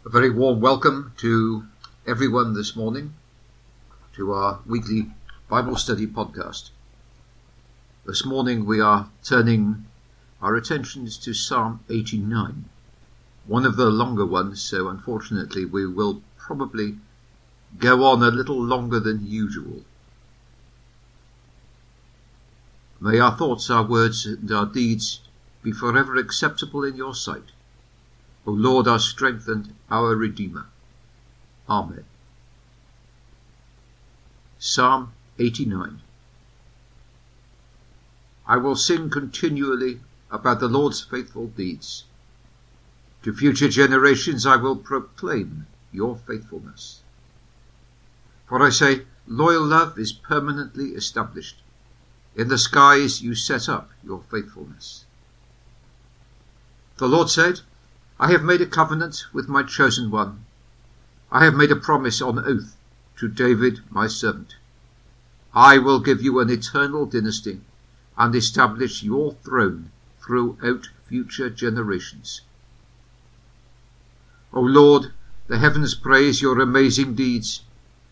A very warm welcome to everyone this morning to our weekly Bible study podcast. This morning we are turning our attentions to Psalm 89, one of the longer ones, so unfortunately we will probably go on a little longer than usual. May our thoughts, our words and our deeds be forever acceptable in your sight, O Lord, our strength and our Redeemer. Amen. Psalm 89. I will sing continually about the Lord's faithful deeds. To future generations I will proclaim your faithfulness. For I say, loyal love is permanently established. In the skies you set up your faithfulness. The Lord said, I have made a covenant with my chosen one. I have made a promise on oath to David my servant. I will give you an eternal dynasty and establish your throne throughout future generations. O Lord, the heavens praise your amazing deeds,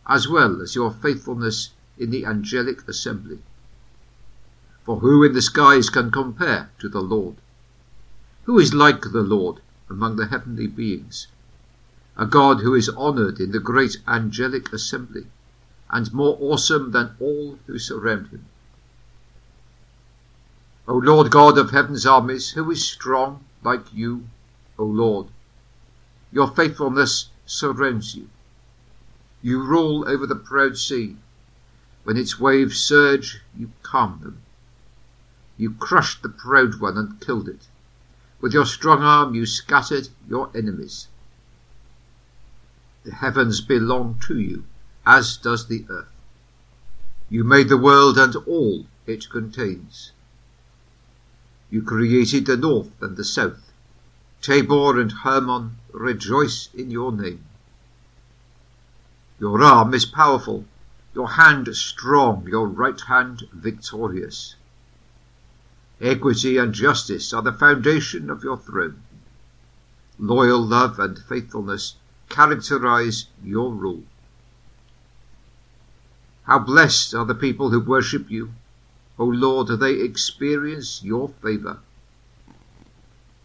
as well as your faithfulness in the angelic assembly. For who in the skies can compare to the Lord? Who is like the Lord among the heavenly beings? A God who is honoured in the great angelic assembly, and more awesome than all who surround him. O Lord God of heaven's armies, who is strong like you, O Lord? Your faithfulness surrounds you. You rule over the proud sea. When its waves surge, you calm them. You crushed the proud one and killed it. With your strong arm you scattered your enemies. The heavens belong to you, as does the earth. You made the world and all it contains. You created the north and the south. Tabor and Hermon rejoice in your name. Your arm is powerful, your hand strong, your right hand victorious. Equity and justice are the foundation of your throne. Loyal love and faithfulness characterize your rule. How blessed are the people who worship you. O Lord, they experience your favour.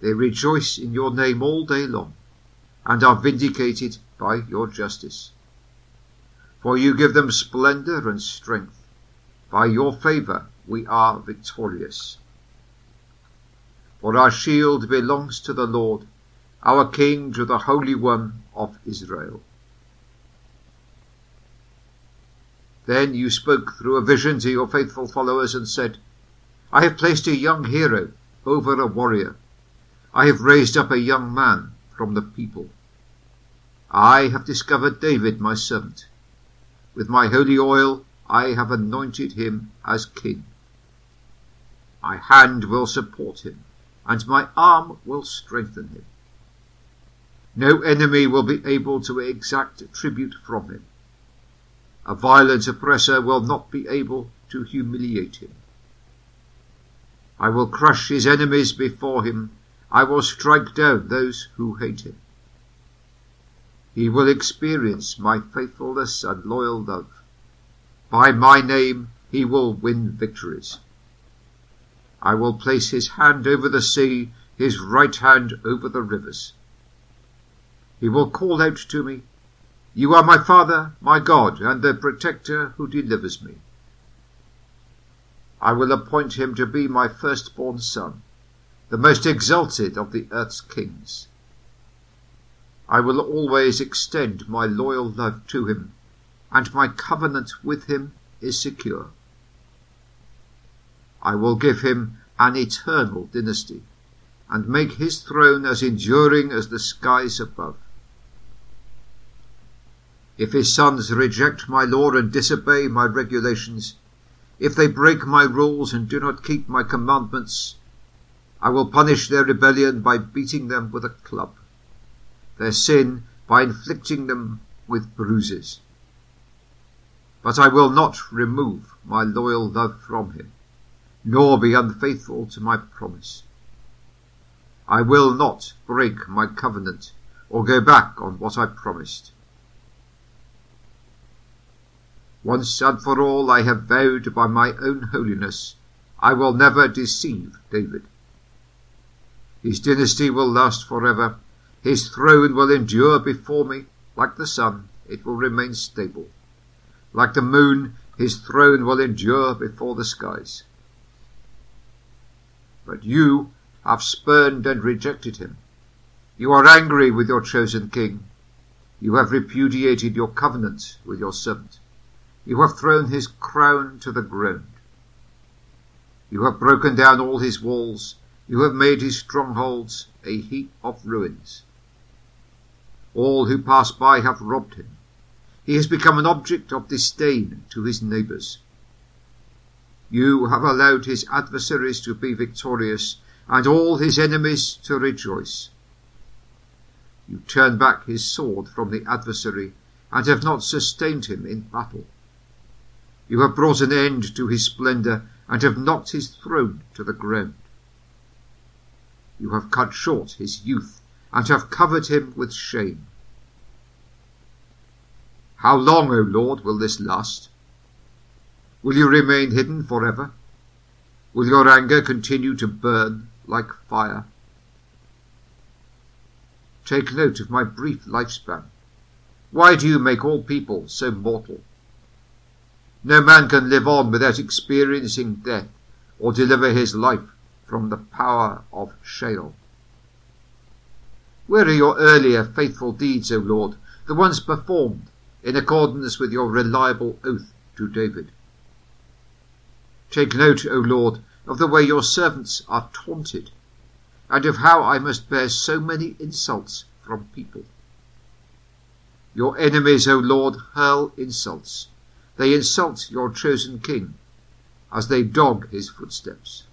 They rejoice in your name all day long, and are vindicated by your justice. For you give them splendour and strength. By your favour we are victorious. For our shield belongs to the Lord, our King to the Holy One of Israel. Then you spoke through a vision to your faithful followers and said, I have placed a young hero over a warrior. I have raised up a young man from the people. I have discovered David my servant. With my holy oil I have anointed him as king. My hand will support him, and my arm will strengthen him. No enemy will be able to exact tribute from him. A violent oppressor will not be able to humiliate him. I will crush his enemies before him. I will strike down those who hate him. He will experience my faithfulness and loyal love. By my name he will win victories. I will place his hand over the sea, his right hand over the rivers. He will call out to me, You are my Father, my God, and the protector who delivers me. I will appoint him to be my firstborn son, the most exalted of the earth's kings. I will always extend my loyal love to him, and my covenant with him is secure. I will give him an eternal dynasty, and make his throne as enduring as the skies above. If his sons reject my law and disobey my regulations, if they break my rules and do not keep my commandments, I will punish their rebellion by beating them with a club, their sin by inflicting them with bruises. But I will not remove my loyal love from him, nor be unfaithful to my promise. I will not break my covenant, or go back on what I promised. Once and for all I have vowed by my own holiness, I will never deceive David. His dynasty will last forever. His throne will endure before me. Like the sun, it will remain stable. Like the moon, his throne will endure before the skies. But you have spurned and rejected him. You are angry with your chosen king. You have repudiated your covenant with your servant. You have thrown his crown to the ground. You have broken down all his walls. You have made his strongholds a heap of ruins. All who pass by have robbed him. He has become an object of disdain to his neighbours. You have allowed his adversaries to be victorious, and all his enemies to rejoice. You turn back his sword from the adversary, and have not sustained him in battle. You have brought an end to his splendour, and have knocked his throne to the ground. You have cut short his youth, and have covered him with shame. How long, O Lord, will this last? Will you remain hidden forever? Will your anger continue to burn like fire? Take note of my brief lifespan. Why do you make all people so mortal? No man can live on without experiencing death, or deliver his life from the power of Sheol. Where are your earlier faithful deeds, O Lord, the ones performed in accordance with your reliable oath to David? Take note, O Lord, of the way your servants are taunted, and of how I must bear so many insults from people. Your enemies, O Lord, hurl insults. They insult your chosen king, as they dog his footsteps.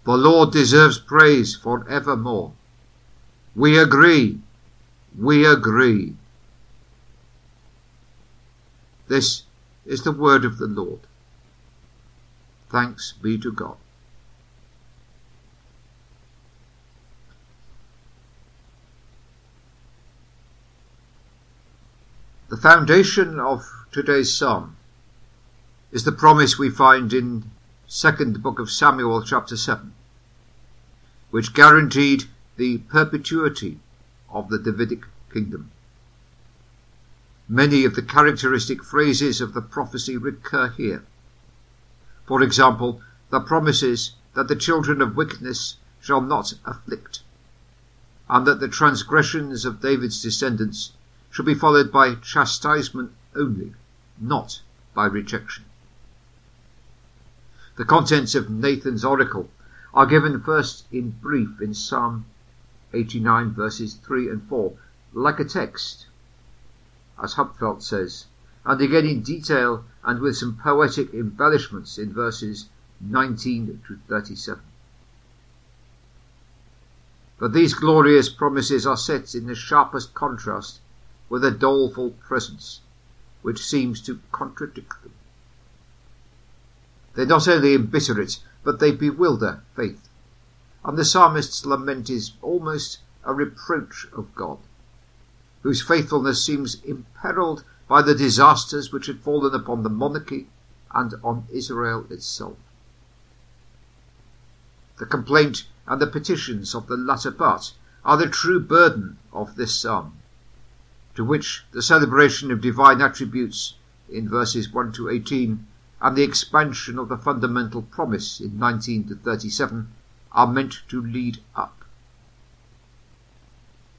The Lord deserves praise for evermore. We agree. We agree. This is the word of the Lord. Thanks be to God. The foundation of today's psalm is the promise we find in 2nd book of Samuel chapter 7, which guaranteed the perpetuity of the Davidic kingdom. Many of the characteristic phrases of the prophecy recur here. For example, the promises that the children of wickedness shall not afflict, and that the transgressions of David's descendants shall be followed by chastisement only, not by rejection. The contents of Nathan's oracle are given first in brief in Psalm 89 verses 3 and 4, like a text, as Hupfeld says, and again in detail and with some poetic embellishments in verses 19 to 37. But these glorious promises are set in the sharpest contrast with a doleful presence, which seems to contradict them. They not only embitter it, but they bewilder faith, and the psalmist's lament is almost a reproach of God, whose faithfulness seems imperilled by the disasters which had fallen upon the monarchy and on Israel itself. The complaint and the petitions of the latter part are the true burden of this psalm, to which the celebration of divine attributes in verses 1 to 18 and the expansion of the fundamental promise in 19 to 37 are meant to lead up.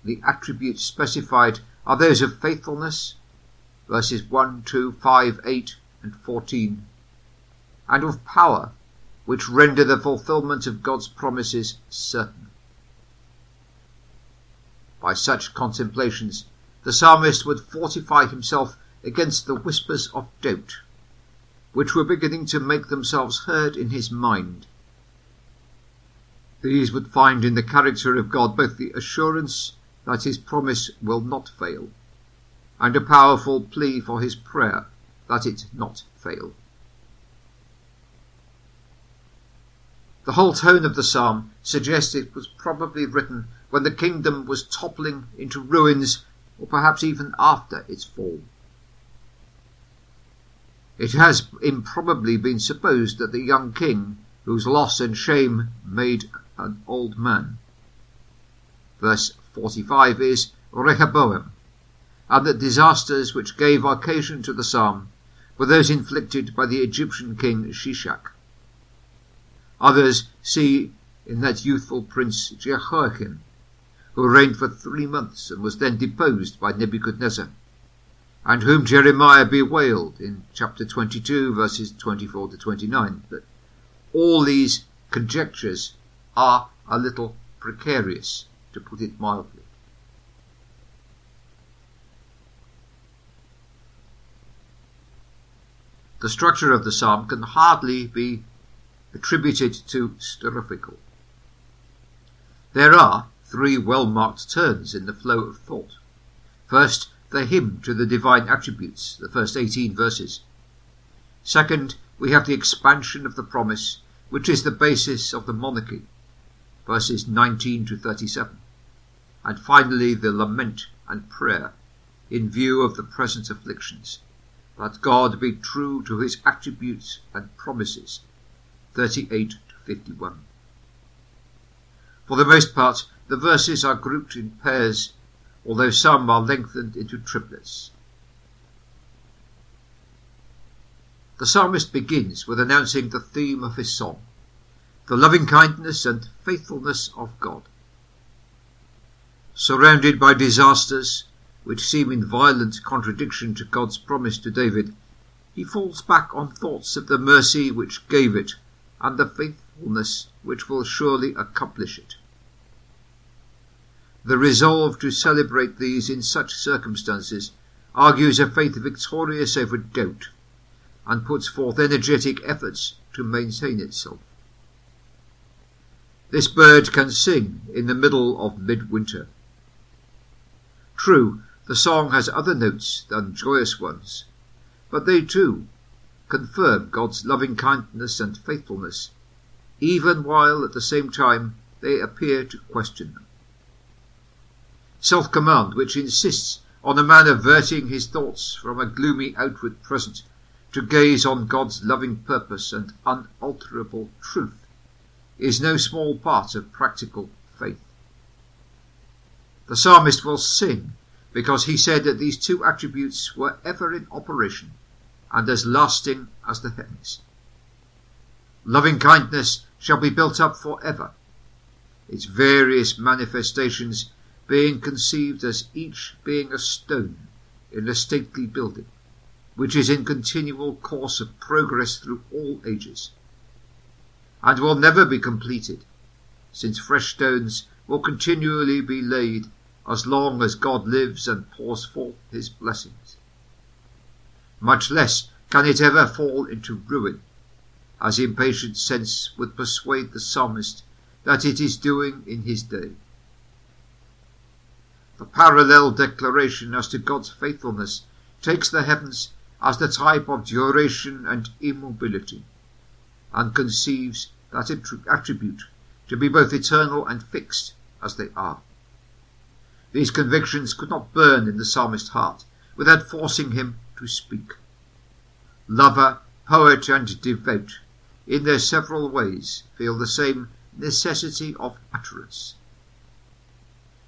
The attributes specified are those of faithfulness, verses 1, 2, 5, 8 and 14, and of power, which render the fulfillment of God's promises certain. By such contemplations, the psalmist would fortify himself against the whispers of doubt, which were beginning to make themselves heard in his mind. These would find in the character of God both the assurance that his promise will not fail, and a powerful plea for his prayer that it not fail. The whole tone of the psalm suggests it was probably written when the kingdom was toppling into ruins, or perhaps even after its fall. It has improbably been supposed that the young king, whose loss and shame made an old man, verse 45 is Rehoboam, and that disasters which gave occasion to the psalm were those inflicted by the Egyptian king Shishak. Others see in that youthful prince Jehoiakim, who reigned for 3 months and was then deposed by Nebuchadnezzar, and whom Jeremiah bewailed in chapter 22, verses 24 to 29. But all these conjectures are a little precarious, to put it mildly. The structure of the psalm can hardly be attributed to Strophical. There are 3 well-marked turns in the flow of thought. First, the hymn to the divine attributes, the first 18 verses. Second, we have the expansion of the promise, which is the basis of the monarchy, verses 19 to 37. And finally, the lament and prayer in view of the present afflictions, that God be true to his attributes and promises, 38 to 51. For the most part, the verses are grouped in pairs, although some are lengthened into triplets. The psalmist begins with announcing the theme of his song, the loving kindness and faithfulness of God. Surrounded by disasters which seem in violent contradiction to God's promise to David, he falls back on thoughts of the mercy which gave it and the faithfulness which will surely accomplish it. The resolve to celebrate these in such circumstances argues a faith victorious over doubt and puts forth energetic efforts to maintain itself. This bird can sing in the middle of midwinter. True, the song has other notes than joyous ones, but they too confirm God's loving kindness and faithfulness, even while at the same time they appear to question them. Self-command, which insists on a man averting his thoughts from a gloomy outward present to gaze on God's loving purpose and unalterable truth, is no small part of practical faith. The psalmist will sing because he said that these 2 attributes were ever in operation and as lasting as the heavens. Loving kindness shall be built up forever, its various manifestations being conceived as each being a stone in a stately building, which is in continual course of progress through all ages, and will never be completed, since fresh stones will continually be laid as long as God lives and pours forth his blessings. Much less can it ever fall into ruin, as impatient sense would persuade the psalmist that it is doing in his day. The parallel declaration as to God's faithfulness takes the heavens as the type of duration and immobility, and conceives that attribute to be both eternal and fixed as they are. These convictions could not burn in the psalmist's heart without forcing him to speak. Lover, poet, and devout, in their several ways, feel the same necessity of utterance.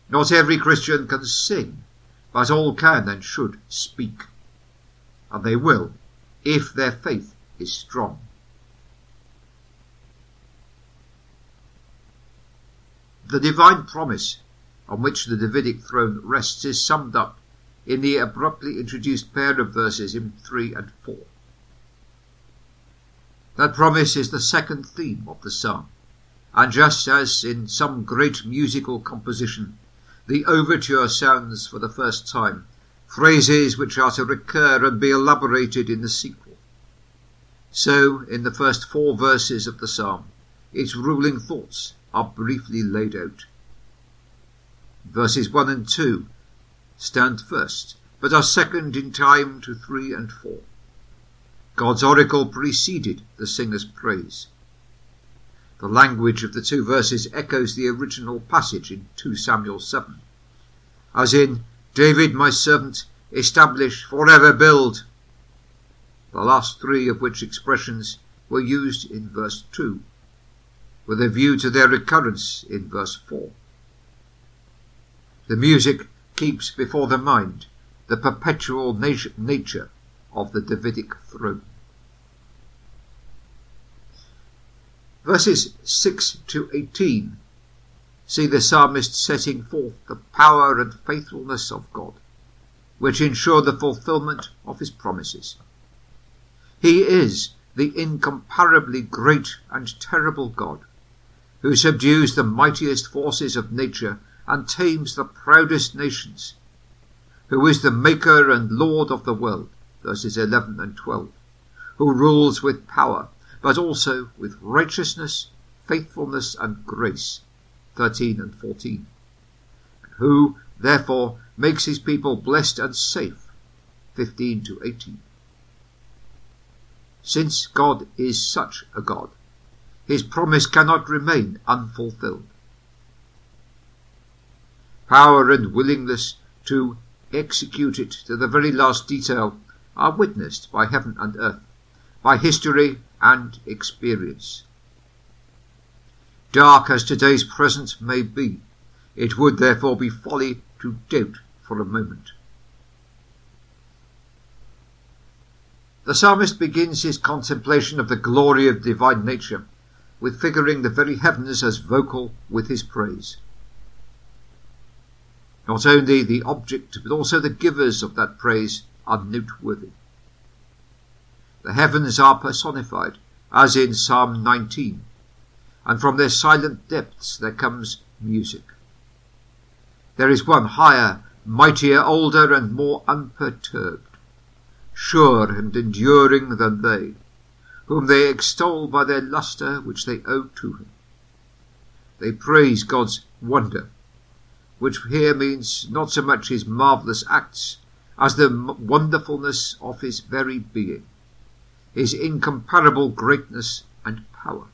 Not every Christian can sing, but all can and should speak, and they will, if their faith is strong. The divine promise on which the Davidic throne rests is summed up in the abruptly introduced pair of verses in 3 and 4. That promise is the second theme of the psalm, and just as in some great musical composition, the overture sounds for the first time phrases which are to recur and be elaborated in the sequel, so in the first 4 verses of the psalm, its ruling thoughts are briefly laid out. Verses 1 and 2 stand first, but are second in time to 3 and 4. God's oracle preceded the singer's praise. The language of the two verses echoes the original passage in 2 Samuel 7, as in, David my servant, establish, forever build, the last three of which expressions were used in verse 2, with a view to their recurrence in verse 4. The music keeps before the mind the perpetual nature of the Davidic throne. Verses 6 to 18 see the psalmist setting forth the power and faithfulness of God, which ensure the fulfillment of his promises. He is the incomparably great and terrible God, who subdues the mightiest forces of nature and tames the proudest nations, who is the maker and Lord of the world, verses 11 and 12, who rules with power, but also with righteousness, faithfulness, and grace, 13 and 14, who, therefore, makes his people blessed and safe, 15 to 18. Since God is such a God, his promise cannot remain unfulfilled. Power and willingness to execute it to the very last detail are witnessed by heaven and earth, by history and experience. Dark as today's present may be, it would therefore be folly to doubt for a moment. The psalmist begins his contemplation of the glory of divine nature with figuring the very heavens as vocal with his praise. Not only the object, but also the givers of that praise are noteworthy. The heavens are personified, as in Psalm 19, and from their silent depths there comes music. There is one higher, mightier, older, and more unperturbed, sure and enduring than they, whom they extol by their lustre which they owe to him. They praise God's wonder, which here means not so much his marvellous acts as the wonderfulness of his very being, his incomparable greatness and power.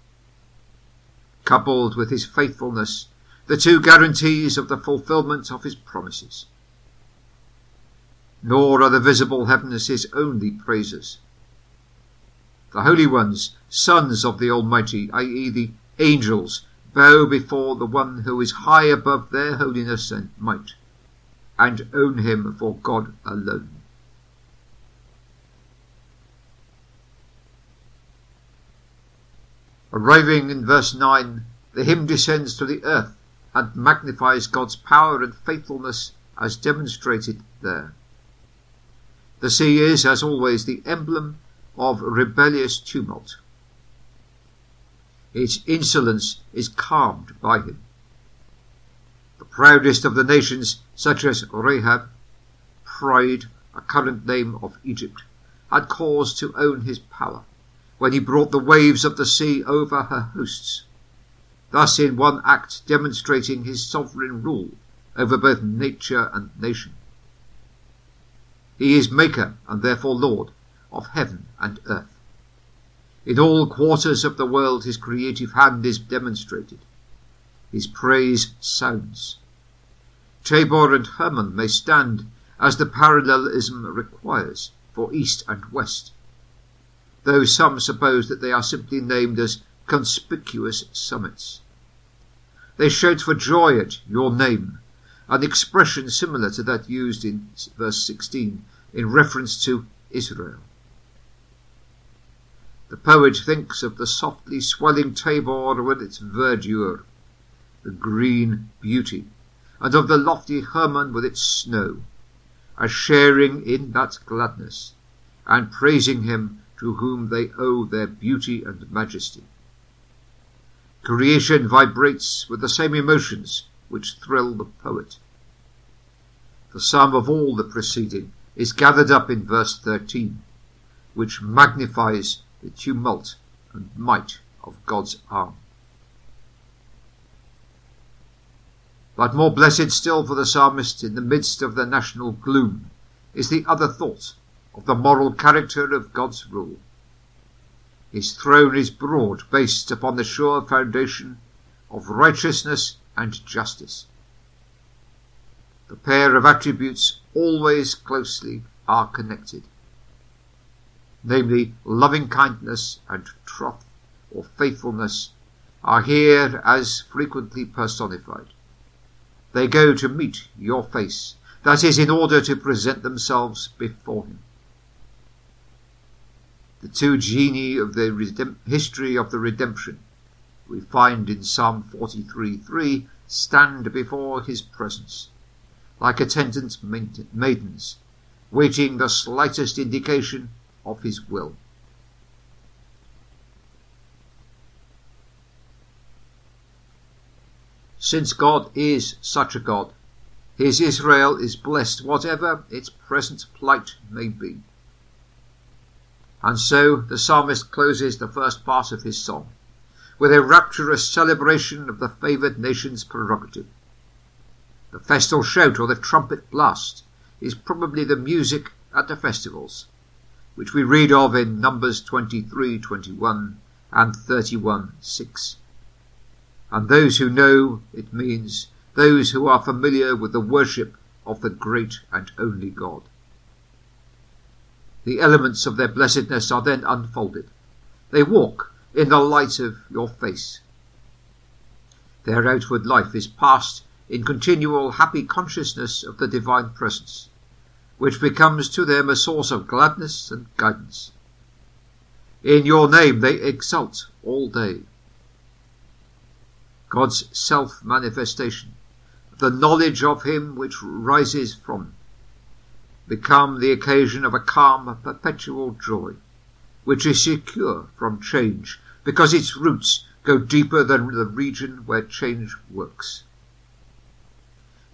Coupled with his faithfulness, the two guarantees of the fulfillment of his promises. Nor are the visible heavens his only praises. The holy ones, sons of the Almighty, i.e. the angels, bow before the one who is high above their holiness and might, and own him for God alone. Arriving in verse 9, the hymn descends to the earth and magnifies God's power and faithfulness as demonstrated there. The sea is, as always, the emblem of rebellious tumult. Its insolence is calmed by him. The proudest of the nations, such as Rahab, Pride, a current name of Egypt, had cause to own his power, when he brought the waves of the sea over her hosts, thus in one act demonstrating his sovereign rule over both nature and nation. He is maker, and therefore Lord, of heaven and earth. In all quarters of the world his creative hand is demonstrated. His praise sounds. Tabor and Hermon may stand, as the parallelism requires, for east and west, though some suppose that they are simply named as conspicuous summits. They shout for joy at your name, an expression similar to that used in verse 16 in reference to Israel. The poet thinks of the softly swelling Tabor with its verdure, the green beauty, and of the lofty Hermon with its snow, as sharing in that gladness, and praising him to whom they owe their beauty and majesty. Creation vibrates with the same emotions which thrill the poet. The sum of all the preceding is gathered up in verse 13, which magnifies the tumult and might of God's arm. But more blessed still for the psalmist in the midst of the national gloom is the other thought of the moral character of God's rule. His throne is broad, based upon the sure foundation of righteousness and justice. The pair of attributes always closely are connected, namely loving kindness and troth or faithfulness are here as frequently personified. They go to meet your face, that is, in order to present themselves before him. The two genii of the history of the redemption we find in Psalm 43:3 stand before his presence, like attendant maidens, waiting the slightest indication of his will. Since God is such a God, his Israel is blessed whatever its present plight may be. And so the psalmist closes the first part of his song with a rapturous celebration of the favoured nation's prerogative. The festal shout or the trumpet blast is probably the music at the festivals, which we read of in Numbers 23:21 and 31:6. And those who know it means those who are familiar with the worship of the great and only God. The elements of their blessedness are then unfolded. They walk in the light of your face. Their outward life is passed in continual happy consciousness of the divine presence, which becomes to them a source of gladness and guidance. In your name they exult all day. God's self-manifestation, the knowledge of him which rises from, become the occasion of a calm, perpetual joy, which is secure from change, because its roots go deeper than the region where change works.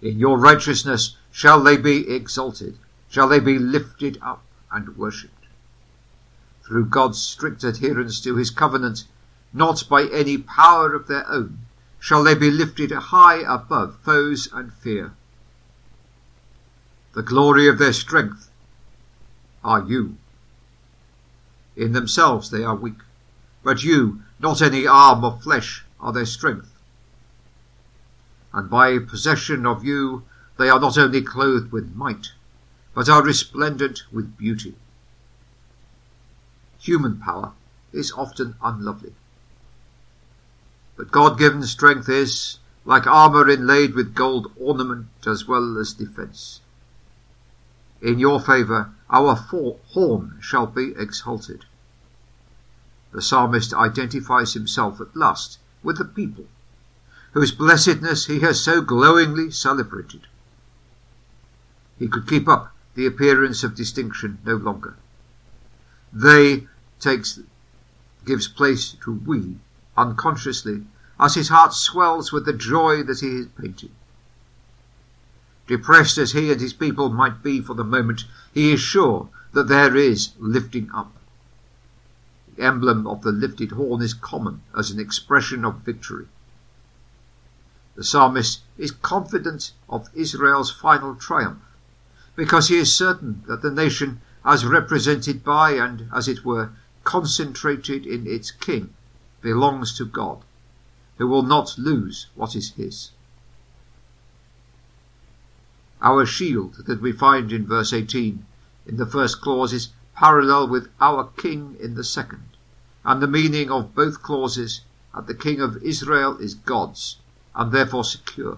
In your righteousness shall they be exalted, shall they be lifted up and worshipped. Through God's strict adherence to his covenant, not by any power of their own, shall they be lifted high above foes and fear. The glory of their strength are you. In themselves they are weak, but you, not any arm of flesh, are their strength. And by possession of you they are not only clothed with might, but are resplendent with beauty. Human power is often unlovely, but God-given strength is, like armour inlaid with gold ornament as well as defence. In your favour our horn shall be exalted. The psalmist identifies himself at last with the people, whose blessedness he has so glowingly celebrated. He could keep up the appearance of distinction no longer. They gives place to we, unconsciously, as his heart swells with the joy that he is painting. Depressed as he and his people might be for the moment, he is sure that there is lifting up. The emblem of the lifted horn is common as an expression of victory. The psalmist is confident of Israel's final triumph, because he is certain that the nation, as represented by and, as it were, concentrated in its king, belongs to God, who will not lose what is his. Our shield that we find in verse 18 in the first clause is parallel with our king in the second, and the meaning of both clauses that the king of Israel is God's, and therefore secure.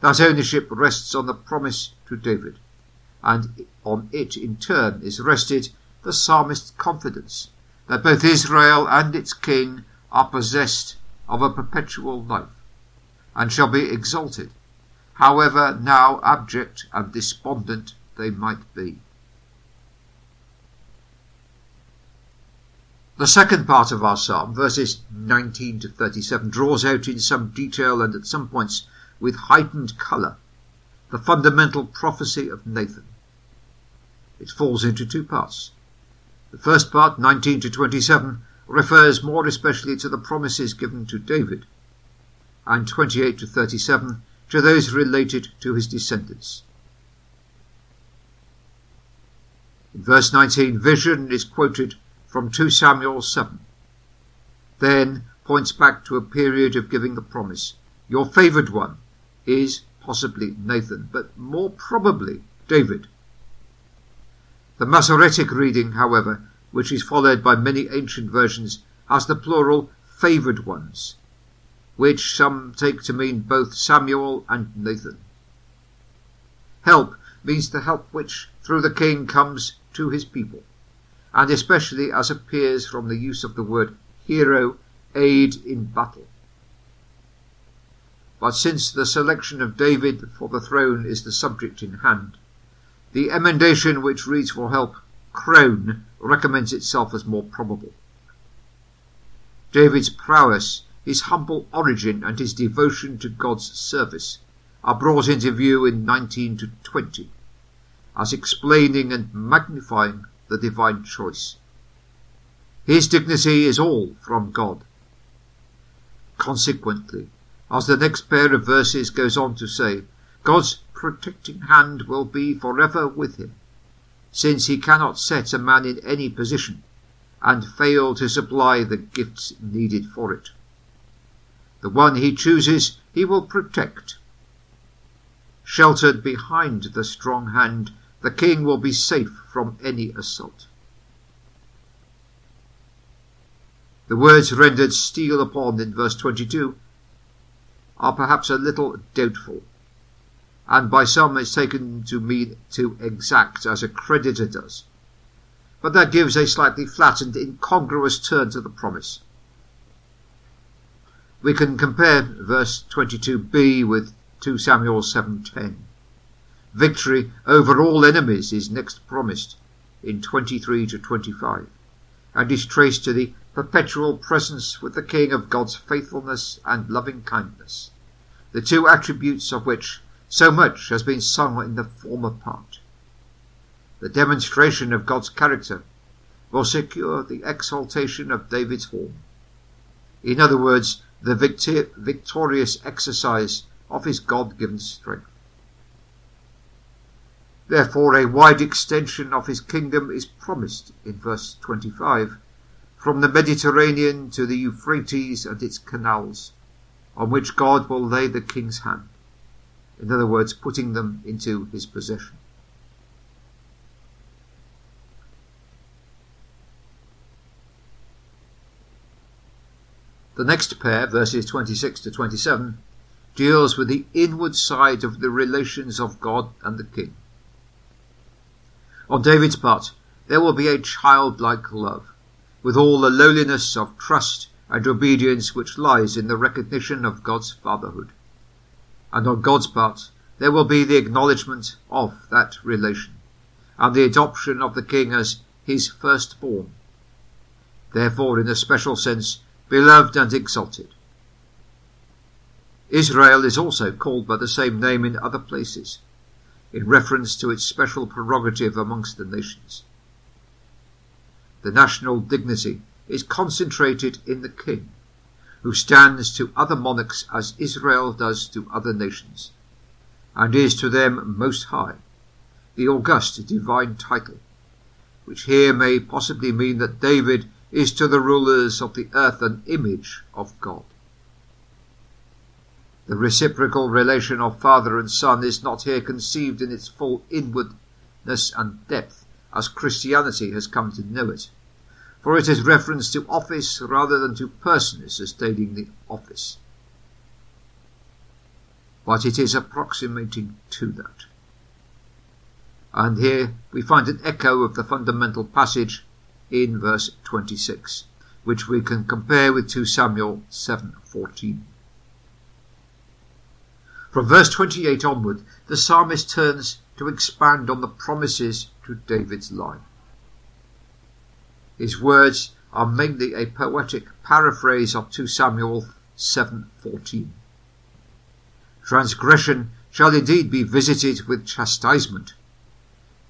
That ownership rests on the promise to David, and on it in turn is rested the psalmist's confidence that both Israel and its king are possessed of a perpetual life, and shall be exalted, however now abject and despondent they might be. The second part of our psalm, verses 19 to 37, draws out in some detail and at some points with heightened colour the fundamental prophecy of Nathan. It falls into two parts. The first part, 19 to 27, refers more especially to the promises given to David, and 28 to 37 to those related to his descendants. In verse 19, vision is quoted from 2 Samuel 7. Then points back to a period of giving the promise. Your favoured one is possibly Nathan, but more probably David. The Masoretic reading, however, which is followed by many ancient versions, has the plural favoured ones, which some take to mean both Samuel and Nathan. Help means the help which, through the king, comes to his people, and especially as appears from the use of the word hero, aid in battle. But since the selection of David for the throne is the subject in hand, the emendation which reads for help, crown, recommends itself as more probable. David's prowess, his humble origin, and his devotion to God's service are brought into view in 19 to 20, as explaining and magnifying the divine choice. His dignity is all from God. Consequently, as the next pair of verses goes on to say, God's protecting hand will be forever with him, since he cannot set a man in any position and fail to supply the gifts needed for it. The one he chooses he will protect. Sheltered behind the strong hand, the king will be safe from any assault. The words rendered steel upon in verse 22 are perhaps a little doubtful, and by some is taken to mean to exact as a creditor does. But that gives a slightly flat and incongruous turn to the promise. We can compare verse 22b with 2 Samuel 7:10. Victory over all enemies is next promised in 23 to 25, and is traced to the perpetual presence with the king of God's faithfulness and loving kindness, the two attributes of which so much has been sung in the former part. The demonstration of God's character will secure the exaltation of David's horn. In other words, the victorious exercise of his God-given strength. Therefore, a wide extension of his kingdom is promised in verse 25, from the Mediterranean to the Euphrates and its canals, on which God will lay the king's hand. In other words, putting them into his possession. The next pair, verses 26 to 27, deals with the inward side of the relations of God and the king. On David's part, there will be a childlike love, with all the lowliness of trust and obedience which lies in the recognition of God's fatherhood. And on God's part, there will be the acknowledgement of that relation, and the adoption of the king as his firstborn, therefore in a special sense beloved and exalted. Israel is also called by the same name in other places, in reference to its special prerogative amongst the nations. The national dignity is concentrated in the king, who stands to other monarchs as Israel does to other nations, and is to them most high, the august divine title, which here may possibly mean that David is to the rulers of the earth an image of God. The reciprocal relation of father and son is not here conceived in its full inwardness and depth, as Christianity has come to know it, for it is reference to office rather than to person as sustaining the office. But it is approximating to that. And here we find an echo of the fundamental passage in verse 26, which we can compare with 2 Samuel 7:14. From verse 28 onward, the psalmist turns to expand on the promises to David's line. His words are mainly a poetic paraphrase of 2 Samuel 7:14. Transgression shall indeed be visited with chastisement,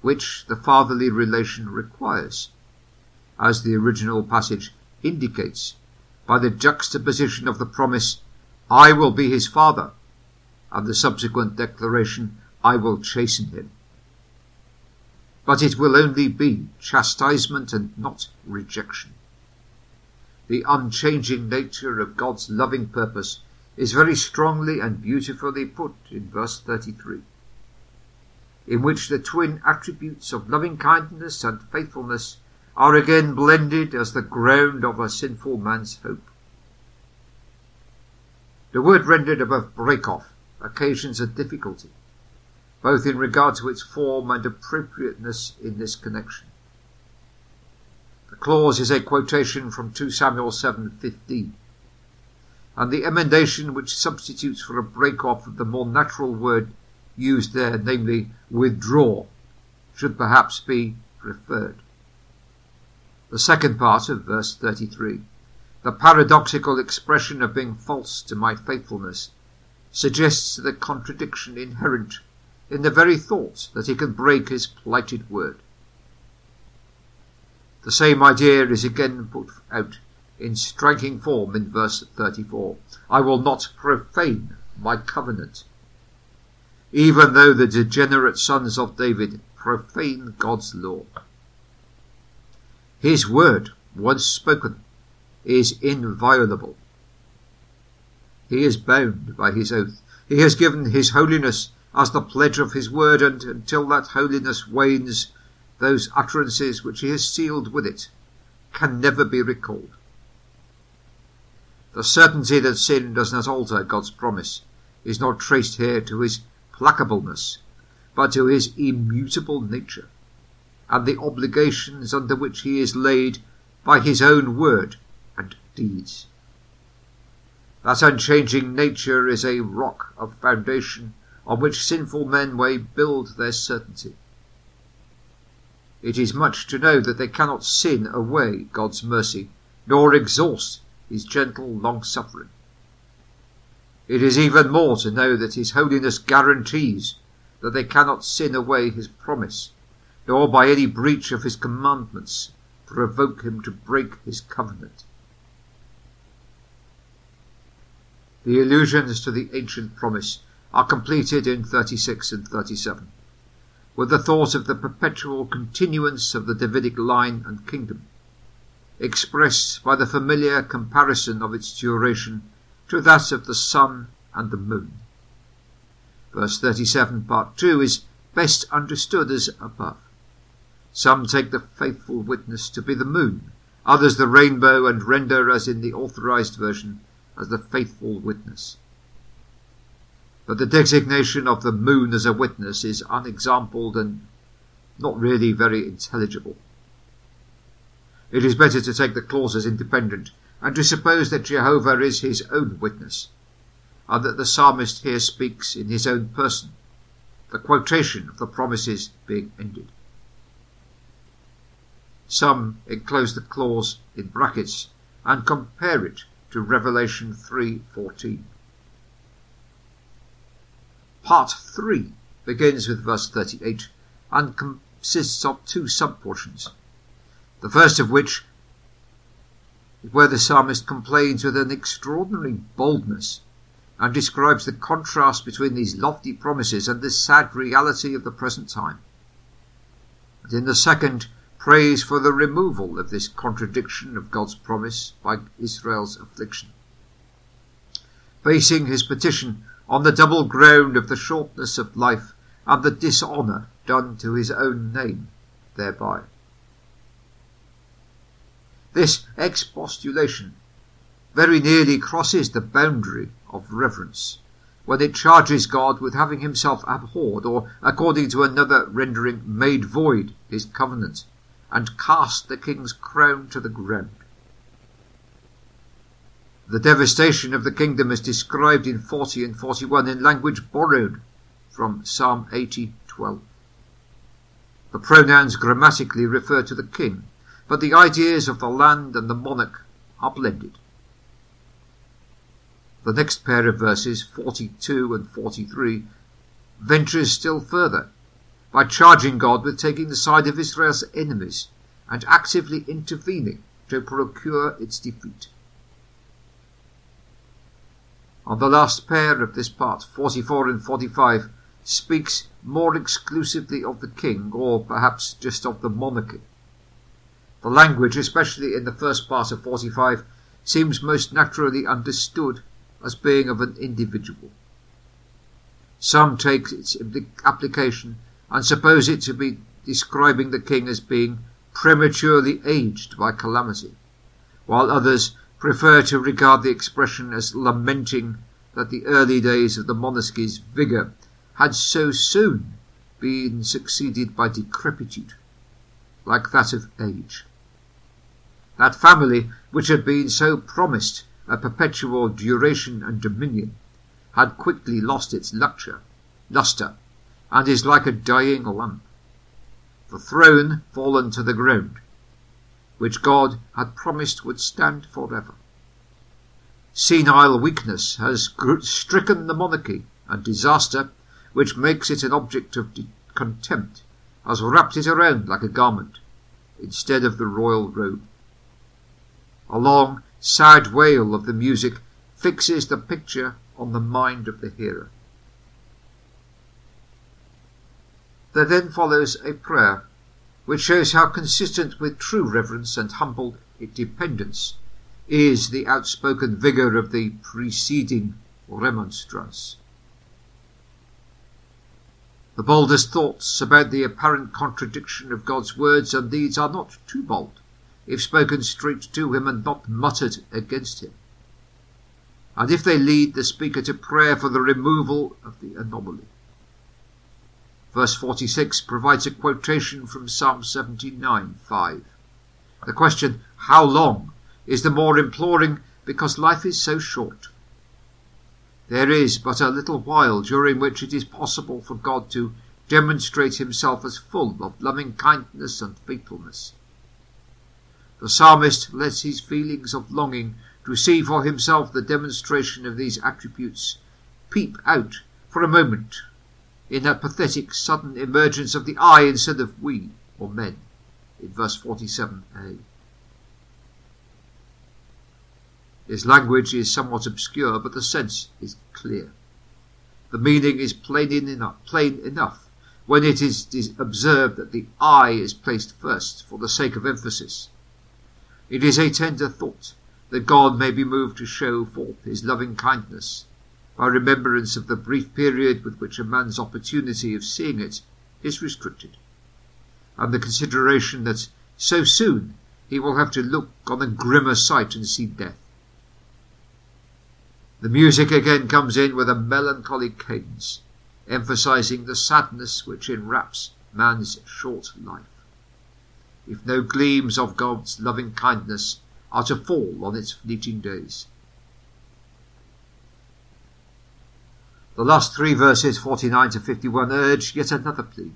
which the fatherly relation requires, as the original passage indicates, by the juxtaposition of the promise, I will be his father, and the subsequent declaration, I will chasten him. but it will only be chastisement and not rejection. The unchanging nature of God's loving purpose is very strongly and beautifully put in verse 33, in which the twin attributes of loving kindness and faithfulness are again blended as the ground of a sinful man's hope. The word rendered above break off occasions a difficulty, both in regard to its form and appropriateness in this connection. The clause is a quotation from 2 Samuel 7:15, and the emendation which substitutes for a break off of the more natural word used there, namely withdraw, should perhaps be preferred. The second part of verse 33, the paradoxical expression of being false to my faithfulness, suggests the contradiction inherent in the very thought that he can break his plighted word. The same idea is again put out in striking form in verse 34. I will not profane my covenant, even though the degenerate sons of David profane God's law. His word, once spoken, is inviolable. He is bound by his oath. He has given his holiness as the pledge of his word, and until that holiness wanes, those utterances which he has sealed with it can never be recalled. The certainty that sin does not alter God's promise is not traced here to his placableness, but to his immutable nature, and the obligations under which he is laid by his own word and deeds. That unchanging nature is a rock of foundation on which sinful men may build their certainty. It is much to know that they cannot sin away God's mercy, nor exhaust his gentle long-suffering. It is even more to know that his holiness guarantees that they cannot sin away his promise, nor by any breach of his commandments provoke him to break his covenant. The allusions to the ancient promise are completed in 36 and 37, with the thought of the perpetual continuance of the Davidic line and kingdom, expressed by the familiar comparison of its duration to that of the sun and the moon. Verse 37, part 2, is best understood as above. Some take the faithful witness to be the moon, others the rainbow, and render, as in the authorized version, as the faithful witness. But the designation of the moon as a witness is unexampled and not really very intelligible. It is better to take the clause as independent and to suppose that Jehovah is his own witness, and that the psalmist here speaks in his own person, the quotation of the promises being ended. Some enclose the clause in brackets and compare it to Revelation 3:14. Part 3 begins with verse 38 and consists of two subportions. The first of which is where the psalmist complains with an extraordinary boldness and describes the contrast between these lofty promises and the sad reality of the present time. And in the second, prays for the removal of this contradiction of God's promise by Israel's affliction, basing his petition on the double ground of the shortness of life and the dishonour done to his own name thereby. This expostulation very nearly crosses the boundary of reverence, when it charges God with having himself abhorred, or, according to another rendering, made void his covenant, and cast the king's crown to the ground. The devastation of the kingdom is described in 40 and 41 in language borrowed from Psalm 80:12. The pronouns grammatically refer to the king, but the ideas of the land and the monarch are blended. The next pair of verses, 42 and 43, ventures still further, by charging God with taking the side of Israel's enemies and actively intervening to procure its defeat. On the last pair of this part, 44 and 45, speaks more exclusively of the king, or perhaps just of the monarchy. The language, especially in the first part of 45, seems most naturally understood as being of an individual. Some take its application and suppose it to be describing the king as being prematurely aged by calamity, while others prefer to regard the expression as lamenting that the early days of the monarchy's vigour had so soon been succeeded by decrepitude, like that of age. That family, which had been so promised a perpetual duration and dominion, had quickly lost its lustre, and is like a dying lamp. The throne fallen to the ground, which God had promised would stand forever. Senile weakness has stricken the monarchy, and disaster, which makes it an object of contempt, has wrapped it around like a garment, instead of the royal robe. A long, sad wail of the music fixes the picture on the mind of the hearer. There then follows a prayer, which shows how consistent with true reverence and humble dependence is the outspoken vigour of the preceding remonstrance. The boldest thoughts about the apparent contradiction of God's words and deeds are not too bold, if spoken straight to him and not muttered against him, and if they lead the speaker to prayer for the removal of the anomaly. Verse 46 provides a quotation from Psalm 79:5. The question, how long, is the more imploring because life is so short. There is but a little while during which it is possible for God to demonstrate himself as full of loving kindness and faithfulness. The psalmist lets his feelings of longing to see for himself the demonstration of these attributes peep out for a moment in that pathetic sudden emergence of the I instead of we, or men, in verse 47a. His language is somewhat obscure, but the sense is clear. The meaning is plain enough when it is observed that the I is placed first for the sake of emphasis. It is a tender thought that God may be moved to show forth his loving kindness by remembrance of the brief period with which a man's opportunity of seeing it is restricted, and the consideration that so soon he will have to look on a grimmer sight and see death. The music again comes in with a melancholy cadence, emphasizing the sadness which enwraps man's short life, if no gleams of God's loving kindness are to fall on its fleeting days. The last three verses, 49 to 51, urge yet another plea,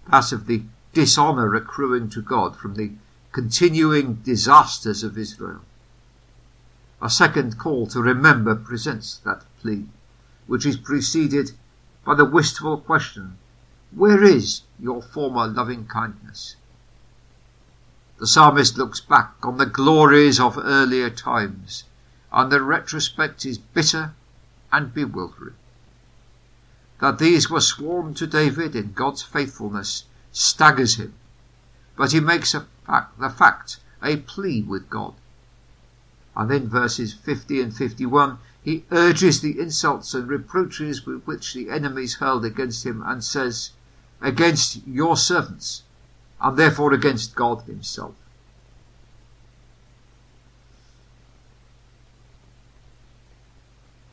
that of the dishonour accruing to God from the continuing disasters of Israel. A second call to remember presents that plea, which is preceded by the wistful question, where is your former loving kindness? The psalmist looks back on the glories of earlier times, and the retrospect is bitter and bewildering. That these were sworn to David in God's faithfulness staggers him, but he makes the fact a plea with God. And in verses 50 and 51, he urges the insults and reproaches with which the enemies hurled against him and says, against your servants, and therefore against God himself.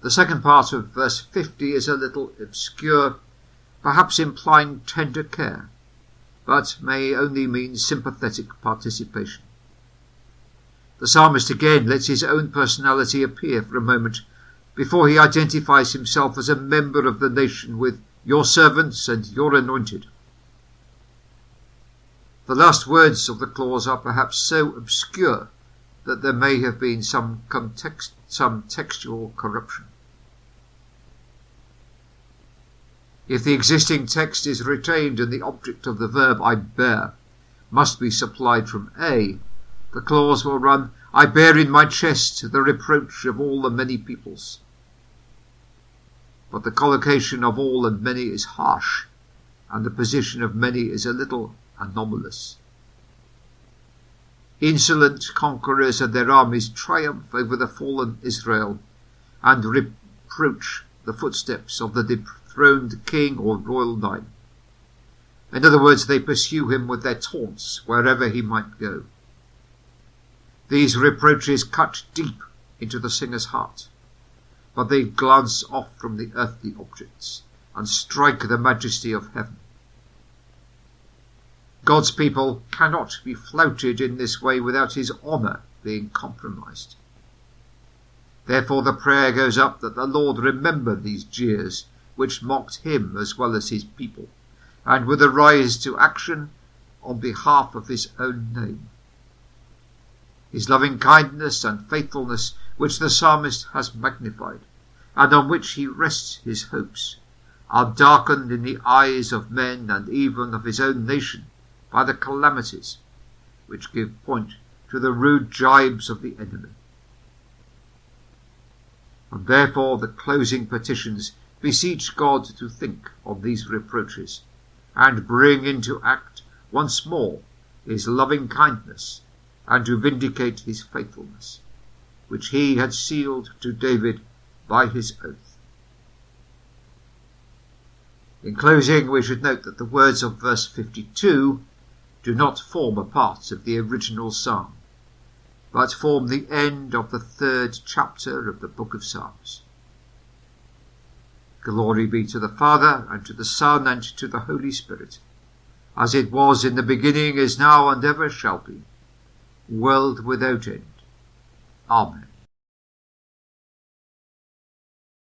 The second part of verse 50 is a little obscure, perhaps implying tender care, but may only mean sympathetic participation. The psalmist again lets his own personality appear for a moment before he identifies himself as a member of the nation with your servants and your anointed. The last words of the clause are perhaps so obscure that there may have been some textual corruption. If the existing text is retained and the object of the verb I bear must be supplied from A, the clause will run, I bear in my chest the reproach of all the many peoples. But the collocation of all and many is harsh and the position of many is a little anomalous. Insolent conquerors and their armies triumph over the fallen Israel and reproach the footsteps of the dethroned king or royal line. In other words, they pursue him with their taunts wherever he might go. These reproaches cut deep into the singer's heart, but they glance off from the earthly objects and strike the majesty of heaven. God's people cannot be flouted in this way without his honour being compromised. Therefore the prayer goes up that the Lord remember these jeers which mocked him as well as his people, and would arise to action on behalf of his own name. His loving kindness and faithfulness, which the psalmist has magnified, and on which he rests his hopes, are darkened in the eyes of men and even of his own nation by the calamities which give point to the rude gibes of the enemy. And therefore the closing petitions beseech God to think on these reproaches, and bring into act once more his loving kindness, and to vindicate his faithfulness, which he had sealed to David by his oath. In closing, we should note that the words of verse 52 do not form a part of the original psalm, but form the end of the 3rd chapter of the book of Psalms. Glory be to the Father, and to the Son, and to the Holy Spirit, as it was in the beginning, is now, and ever shall be, world without end. Amen.